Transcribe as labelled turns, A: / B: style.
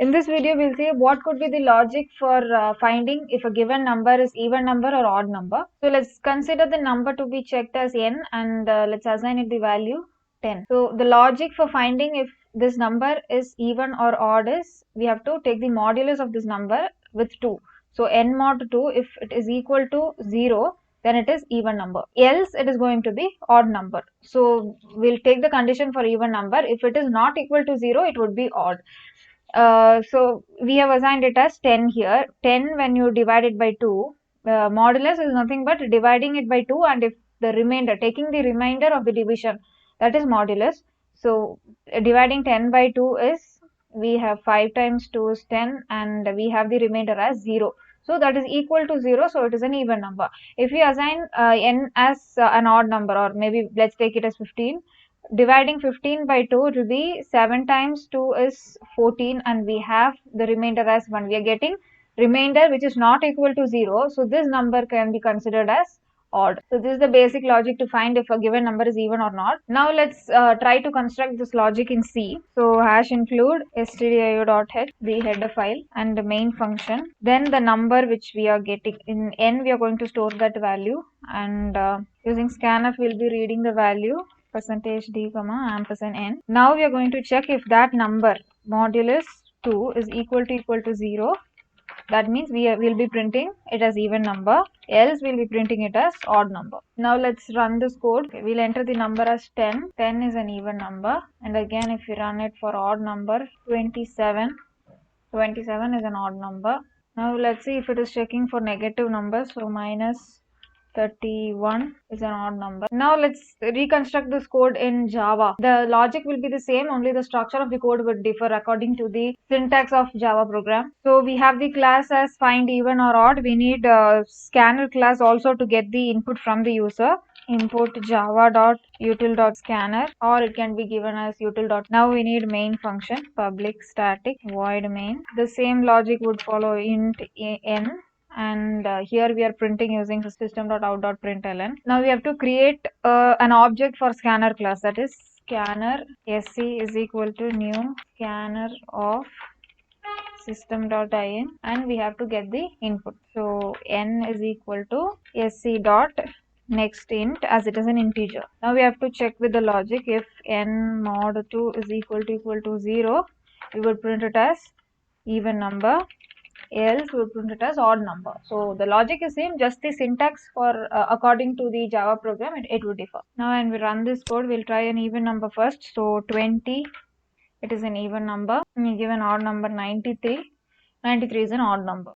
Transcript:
A: In this video, we'll see what could be the logic for finding if a given number is even number or odd number. So let's consider the number to be checked as n, and let's assign it the value 10. So the logic for finding if this number is even or odd is we have to take the modulus of this number with 2. So n mod 2, if it is equal to 0, then it is even number, else it is going to be odd number. So we'll take the condition for even number. If it is not equal to 0, it would be odd. So we have assigned it as 10 here. 10 when you divide it by 2, modulus is nothing but dividing it by 2, and if the remainder, taking the remainder of the division, that is modulus. So dividing 10 by 2 is, we have 5 times 2 is 10, and we have the remainder as 0. So that is equal to 0, so it is an even number. If we assign n as an odd number, or maybe let's take it as 15, dividing 15 by 2, it will be 7 times 2 is 14, and we have the remainder as 1. We are getting remainder which is not equal to 0, so this number can be considered as odd. So this is the basic logic to find if a given number is even or not. Now let's try to construct this logic in C. So hash include stdio.h, the header file, and the main function. Then the number which we are getting in n, we are going to store that value, and using scanf we'll be reading the value %d ampersand n. Now we are going to check if that number modulus 2 is equal to 0. That means we will be printing it as even number, else we'll be printing it as odd number. Now let's run this code. Okay, we'll enter the number as 10. 10 is an even number, and again if we run it for odd number, 27. 27 is an odd number. Now let's see if it is checking for negative numbers. So minus 31 is an odd number. Now let's reconstruct this code in Java. The logic will be the same, only the structure of the code would differ according to the syntax of Java program. So we have the class as find even or odd. We need a scanner class also to get the input from the user. Import java.util.scanner, or it can be given as util. Now we need main function, public static void main. The same logic would follow int n, and here we are printing using system.out.println. Now we have to create an object for scanner class, that is scanner sc is equal to new scanner of system.in, and we have to get the input. So n is equal to sc dot next int, as it is an integer. Now we have to check with the logic. If n mod 2 is equal to 0, we would print it as even number, else we would print it as odd number. So the logic is same, just the syntax for according to the Java program it would differ. Now when we run this code, we'll try an even number first. So 20, it is an even number. We give an odd number 93. 93 is an odd number.